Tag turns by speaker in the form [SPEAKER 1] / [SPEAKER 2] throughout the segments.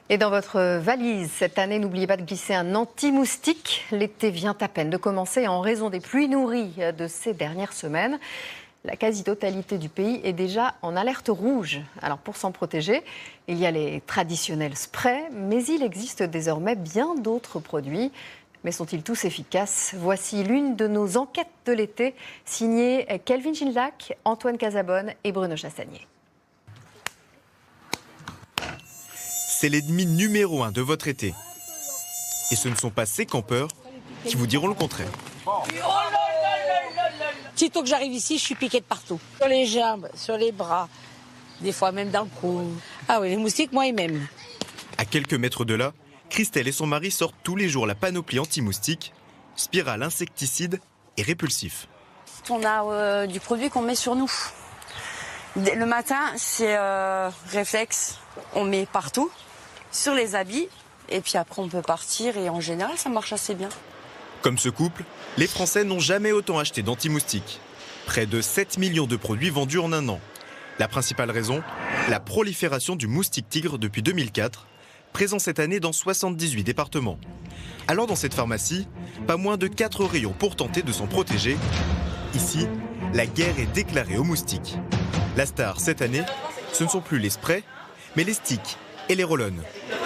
[SPEAKER 1] Et dans votre valise, cette année, n'oubliez pas de glisser un anti-moustique. L'été vient à peine de commencer en raison des pluies nourries de ces dernières semaines. La quasi-totalité du pays est déjà en alerte rouge. Alors pour s'en protéger, il y a les traditionnels sprays, mais il existe désormais bien d'autres produits. Mais sont-ils tous efficaces? Voici l'une de nos enquêtes de l'été, signée Kelvin Gildac, Antoine Casabonne et Bruno Chassagnier.
[SPEAKER 2] C'est l'ennemi numéro 1 de votre été. Et ce ne sont pas ces campeurs qui vous diront le contraire.
[SPEAKER 3] Sitôt que j'arrive ici, je suis piquée de partout. Sur les jambes, sur les bras, des fois même dans le cou. Ah oui, les moustiques, moi, ils m'aiment.
[SPEAKER 2] À quelques mètres de là, Christelle et son mari sortent tous les jours la panoplie anti-moustique, spirale insecticide et répulsif.
[SPEAKER 4] On a du produit qu'on met sur nous. Le matin, c'est réflexe, on met partout, sur les habits, et puis après on peut partir et en général ça marche assez bien.
[SPEAKER 2] Comme ce couple, les Français n'ont jamais autant acheté d'anti-moustiques. Près de 7 millions de produits vendus en un an. La principale raison, la prolifération du moustique tigre depuis 2004, présent cette année dans 78 départements. Alors dans cette pharmacie, pas moins de 4 rayons pour tenter de s'en protéger. Ici, la guerre est déclarée aux moustiques. La star cette année, ce ne sont plus les sprays, mais les sticks et les roll-on.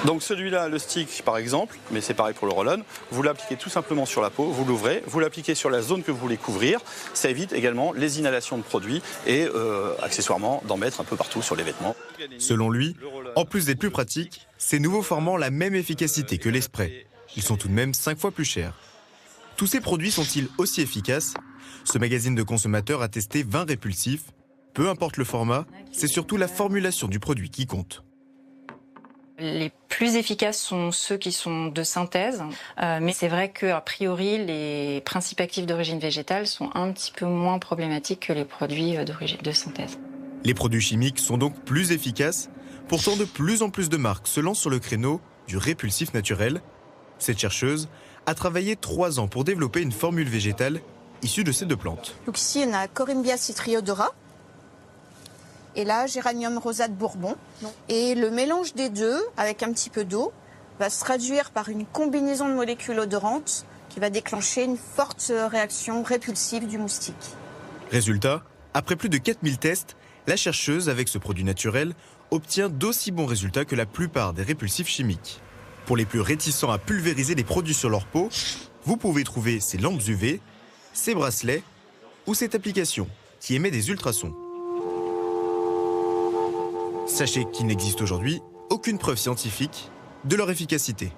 [SPEAKER 5] Donc celui-là, le stick par exemple, mais c'est pareil pour le roll-on, vous l'appliquez tout simplement sur la peau, vous l'ouvrez, vous l'appliquez sur la zone que vous voulez couvrir. Ça évite également les inhalations de produits et accessoirement d'en mettre un peu partout sur les vêtements.
[SPEAKER 2] Selon lui, en plus d'être plus pratiques, ces nouveaux formants ont la même efficacité que les sprays. Ils sont tout de même 5 fois plus chers. Tous ces produits sont-ils aussi efficaces? Ce magazine de consommateurs a testé 20 répulsifs. Peu importe le format, c'est surtout la formulation du produit qui compte.
[SPEAKER 6] Les plus efficaces sont ceux qui sont de synthèse, mais c'est vrai qu'a priori, les principes actifs d'origine végétale sont un petit peu moins problématiques que les produits d'origine de synthèse.
[SPEAKER 2] Les produits chimiques sont donc plus efficaces. Pourtant, de plus en plus de marques se lancent sur le créneau du répulsif naturel. Cette chercheuse a travaillé 3 ans pour développer une formule végétale issue de ces 2 plantes.
[SPEAKER 7] Donc ici, on a Corymbia citriodora. Et là, Géranium rosate bourbon. Et le mélange des deux, avec un petit peu d'eau, va se traduire par une combinaison de molécules odorantes qui va déclencher une forte réaction répulsive du moustique.
[SPEAKER 2] Résultat, après plus de 4000 tests, la chercheuse, avec ce produit naturel, obtient d'aussi bons résultats que la plupart des répulsifs chimiques. Pour les plus réticents à pulvériser les produits sur leur peau, vous pouvez trouver ces lampes UV, ces bracelets ou cette application qui émet des ultrasons. Sachez qu'il n'existe aujourd'hui aucune preuve scientifique de leur efficacité.